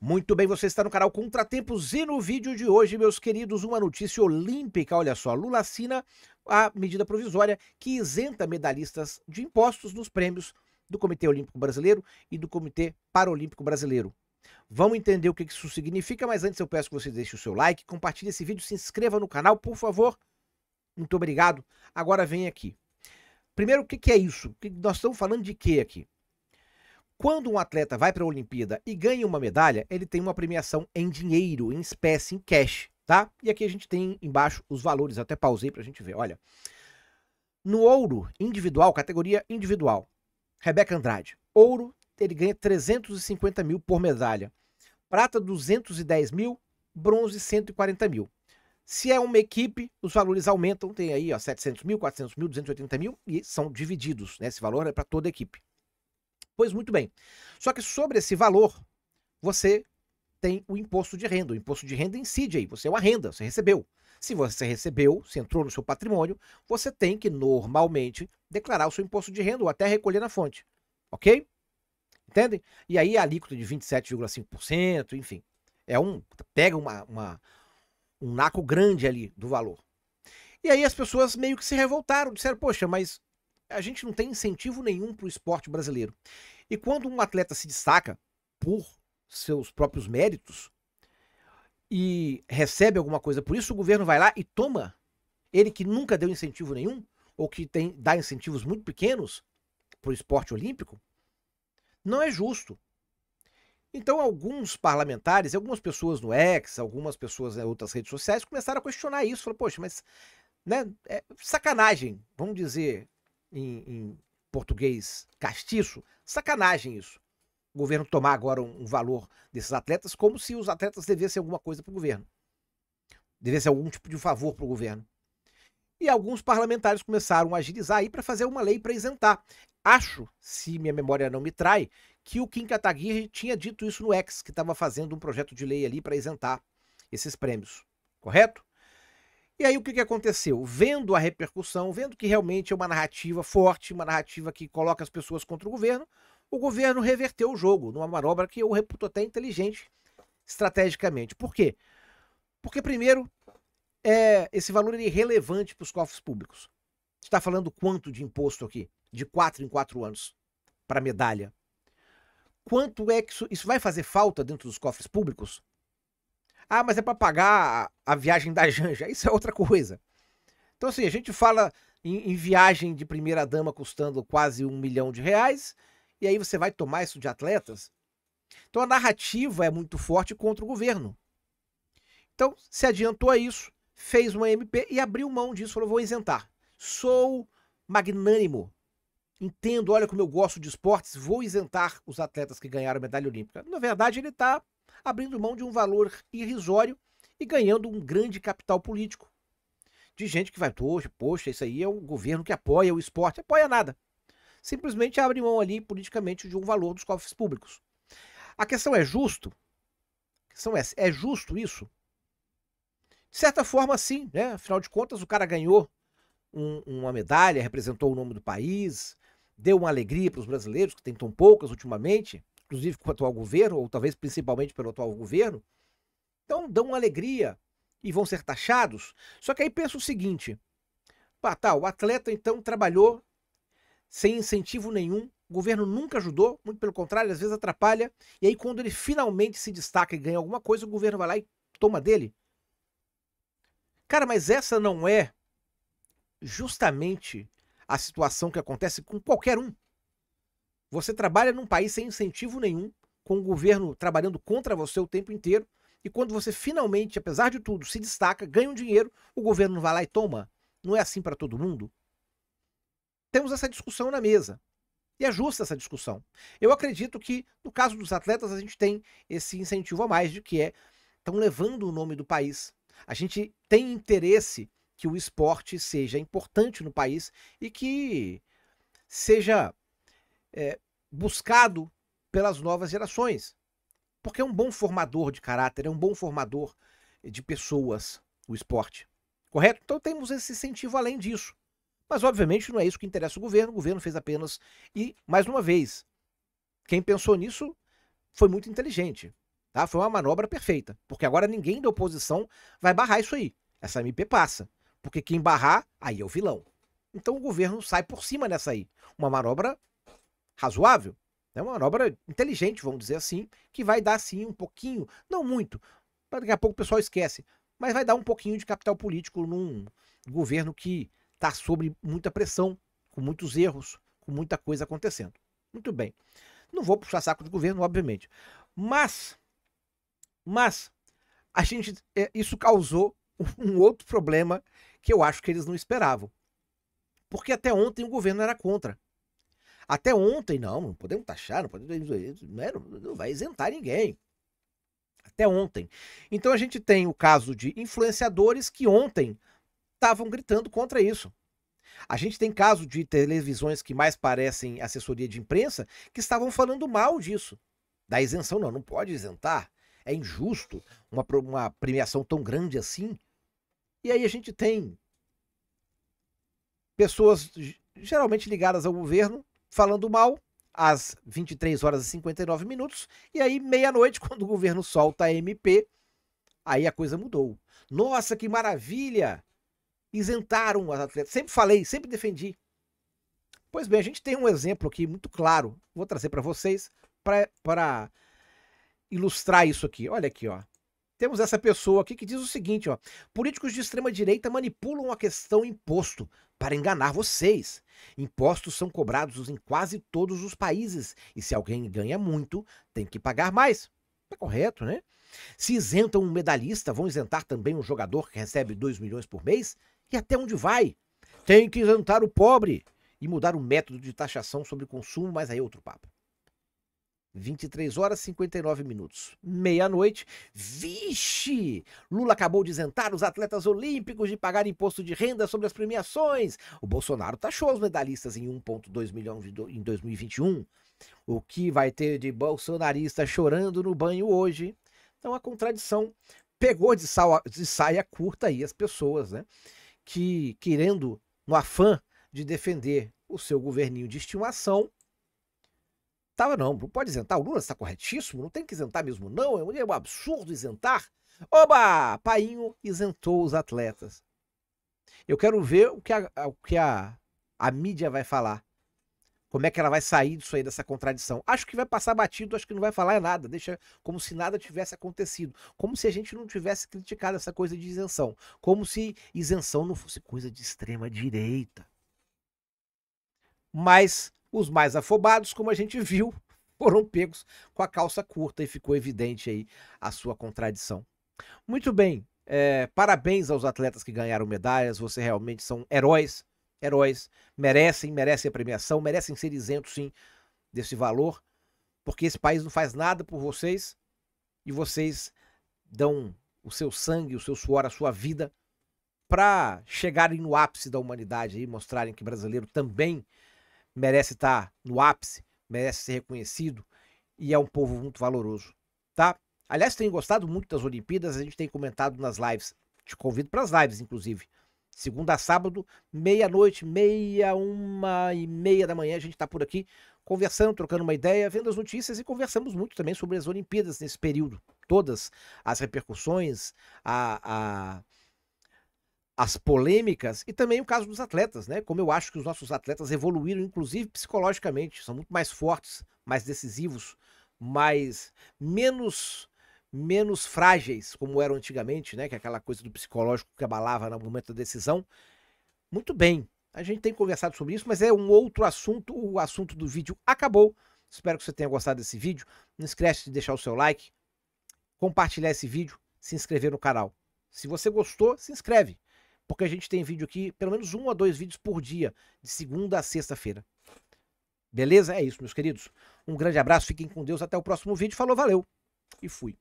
Muito bem, você está no canal Contratempos e no vídeo de hoje, meus queridos, uma notícia olímpica. Olha só, Lula assina a medida provisória que isenta medalhistas de impostos nos prêmios do Comitê Olímpico Brasileiro e do Comitê Paralímpico Brasileiro. Vamos entender o que isso significa, mas antes eu peço que você deixe o seu like, compartilhe esse vídeo, se inscreva no canal, por favor. Muito obrigado. Agora vem aqui. Primeiro, o que é isso? Nós estamos falando de quê aqui? Quando um atleta vai para a Olimpíada e ganha uma medalha, ele tem uma premiação em dinheiro, em espécie, em cash, tá? E aqui a gente tem embaixo os valores, até pausei para a gente ver, olha. No ouro individual, categoria individual, Rebeca Andrade, ouro, ele ganha 350 mil por medalha. Prata, 210 mil, bronze, 140 mil. Se é uma equipe, os valores aumentam, tem aí ó, 700 mil, 400 mil, 280 mil, e são divididos, né? Esse valor é para toda a equipe. Pois muito bem. Só que sobre esse valor, você tem o imposto de renda. O imposto de renda incide aí. Você é uma renda, você recebeu. Se você recebeu, se entrou no seu patrimônio, você tem que normalmente declarar o seu imposto de renda ou até recolher na fonte. Ok? Entendem? E aí a alíquota de 27,5%, enfim. Pega um naco grande ali do valor. E aí as pessoas meio que se revoltaram, disseram, poxa, mas a gente não tem incentivo nenhum para o esporte brasileiro. E quando um atleta se destaca por seus próprios méritos e recebe alguma coisa por isso, o governo vai lá e toma. Ele que nunca deu incentivo nenhum, ou que dá incentivos muito pequenos para o esporte olímpico, não é justo. Então alguns parlamentares, algumas pessoas no X, algumas pessoas em outras redes sociais começaram a questionar isso. Falaram, poxa, mas né, é sacanagem, vamos dizer em português castiço, sacanagem isso. O governo tomar agora um valor desses atletas como se os atletas devessem alguma coisa para o governo. Devessem algum tipo de favor para o governo. E alguns parlamentares começaram a agilizar aí para fazer uma lei para isentar. Acho, se minha memória não me trai, que o Kim Kataguiri tinha dito isso no X, que estava fazendo um projeto de lei ali para isentar esses prêmios. Correto? E aí o que aconteceu? Vendo a repercussão, vendo que realmente é uma narrativa forte, uma narrativa que coloca as pessoas contra o governo reverteu o jogo numa manobra que eu reputo até inteligente estrategicamente. Por quê? Porque primeiro, esse valor é irrelevante para os cofres públicos. Você está falando quanto de imposto aqui? De 4 em 4 anos para medalha. Quanto é que isso vai fazer falta dentro dos cofres públicos? Ah, mas é para pagar a viagem da Janja. Isso é outra coisa. Então, assim, a gente fala em viagem de primeira-dama custando quase R$1 milhão, e aí você vai tomar isso de atletas? Então, a narrativa é muito forte contra o governo. Então, se adiantou a isso, fez uma MP e abriu mão disso, falou, vou isentar. Sou magnânimo. Entendo, olha como eu gosto de esportes, vou isentar os atletas que ganharam a medalha olímpica. Na verdade, ele está abrindo mão de um valor irrisório e ganhando um grande capital político. De gente que vai, poxa, isso aí é um governo que apoia o esporte. Apoia nada. Simplesmente abre mão ali politicamente de um valor dos cofres públicos. A questão é justo? A questão é justo isso? De certa forma, sim, né? Afinal de contas, o cara ganhou uma medalha, representou o nome do país, deu uma alegria para os brasileiros, que tem tão poucas ultimamente, inclusive com o atual governo, ou talvez principalmente pelo atual governo. Então dão uma alegria e vão ser taxados. Só que aí pensa o seguinte, o atleta então trabalhou sem incentivo nenhum, o governo nunca ajudou, muito pelo contrário, às vezes atrapalha, e aí quando ele finalmente se destaca e ganha alguma coisa, o governo vai lá e toma dele. Cara, mas essa não é justamente a situação que acontece com qualquer um. Você trabalha num país sem incentivo nenhum, com o governo trabalhando contra você o tempo inteiro, e quando você finalmente, apesar de tudo, se destaca, ganha um dinheiro, o governo vai lá e toma. Não é assim para todo mundo? Temos essa discussão na mesa. E é justa essa discussão. Eu acredito que, no caso dos atletas, a gente tem esse incentivo a mais, de que estão levando o nome do país. A gente tem interesse que o esporte seja importante no país e que seja buscado pelas novas gerações. Porque é um bom formador de caráter, é um bom formador de pessoas, o esporte. Correto? Então temos esse incentivo além disso. Mas obviamente não é isso que interessa o governo fez apenas... E, mais uma vez, quem pensou nisso foi muito inteligente. Tá? Foi uma manobra perfeita, porque agora ninguém da oposição vai barrar isso aí. Essa MP passa, porque quem barrar, aí é o vilão. Então o governo sai por cima nessa aí. Uma manobra razoável, né? Uma manobra inteligente, vamos dizer assim, que vai dar sim um pouquinho, não muito, daqui a pouco o pessoal esquece, mas vai dar um pouquinho de capital político num governo que está sob muita pressão, com muitos erros, com muita coisa acontecendo. Muito bem. Não vou puxar saco do governo, obviamente. Mas a gente, isso causou um outro problema que eu acho que eles não esperavam. Porque até ontem o governo era contra. Até ontem, não podemos taxar, não vai isentar ninguém. Até ontem. Então a gente tem o caso de influenciadores que ontem estavam gritando contra isso. A gente tem caso de televisões que mais parecem assessoria de imprensa que estavam falando mal disso. Da isenção, não pode isentar. É injusto uma premiação tão grande assim. E aí a gente tem pessoas geralmente ligadas ao governo falando mal às 23 horas e 59 minutos. E aí, meia-noite, quando o governo solta a MP, aí a coisa mudou. Nossa, que maravilha! Isentaram as atletas. Sempre falei, sempre defendi. Pois bem, a gente tem um exemplo aqui muito claro. Vou trazer para vocês para ilustrar isso aqui. Olha aqui, ó. Temos essa pessoa aqui que diz o seguinte, ó: políticos de extrema direita manipulam a questão imposto para enganar vocês. Impostos são cobrados em quase todos os países e se alguém ganha muito, tem que pagar mais. É correto, né? Se isentam um medalhista, vão isentar também um jogador que recebe 2 milhões por mês? E até onde vai? Tem que isentar o pobre e mudar o método de taxação sobre consumo, mas aí é outro papo. 23 horas e 59 minutos. Meia-noite. Vixe! Lula acabou de isentar os atletas olímpicos de pagar imposto de renda sobre as premiações. O Bolsonaro taxou os medalhistas em 1,2 milhão em 2021. O que vai ter de bolsonarista chorando no banho hoje? Então a contradição pegou de saia curta aí as pessoas, né? Que querendo, no afã de defender o seu governinho de estimação, não pode isentar, o Lula está corretíssimo, não tem que isentar mesmo não, é um absurdo isentar. Oba! Painho isentou os atletas. Eu quero ver o que a mídia vai falar. Como é que ela vai sair disso aí, dessa contradição. Acho que vai passar batido, acho que não vai falar nada, deixa como se nada tivesse acontecido. Como se a gente não tivesse criticado essa coisa de isenção. Como se isenção não fosse coisa de extrema direita. Mas os mais afobados, como a gente viu, foram pegos com a calça curta e ficou evidente aí a sua contradição. Muito bem, parabéns aos atletas que ganharam medalhas, vocês realmente são heróis, merecem a premiação, merecem ser isentos sim desse valor, porque esse país não faz nada por vocês e vocês dão o seu sangue, o seu suor, a sua vida para chegarem no ápice da humanidade e mostrarem que brasileiro também merece estar no ápice, merece ser reconhecido e é um povo muito valoroso, tá? Aliás, tenho gostado muito das Olimpíadas, a gente tem comentado nas lives, te convido para as lives, inclusive. Segunda a sábado, meia-noite, 1h30 da manhã, a gente tá por aqui conversando, trocando uma ideia, vendo as notícias e conversamos muito também sobre as Olimpíadas nesse período. Todas as repercussões, as polêmicas e também o caso dos atletas, né? Como eu acho que os nossos atletas evoluíram, inclusive psicologicamente, são muito mais fortes, mais decisivos, menos frágeis, como eram antigamente, né? Que é aquela coisa do psicológico que abalava no momento da decisão. Muito bem, a gente tem conversado sobre isso, mas é um outro assunto, o assunto do vídeo acabou. Espero que você tenha gostado desse vídeo. Não esquece de deixar o seu like, compartilhar esse vídeo, se inscrever no canal. Se você gostou, se inscreve, porque a gente tem vídeo aqui, pelo menos 1 a 2 vídeos por dia, de segunda a sexta-feira. Beleza? É isso, meus queridos. Um grande abraço, fiquem com Deus, até o próximo vídeo. Falou, valeu e fui.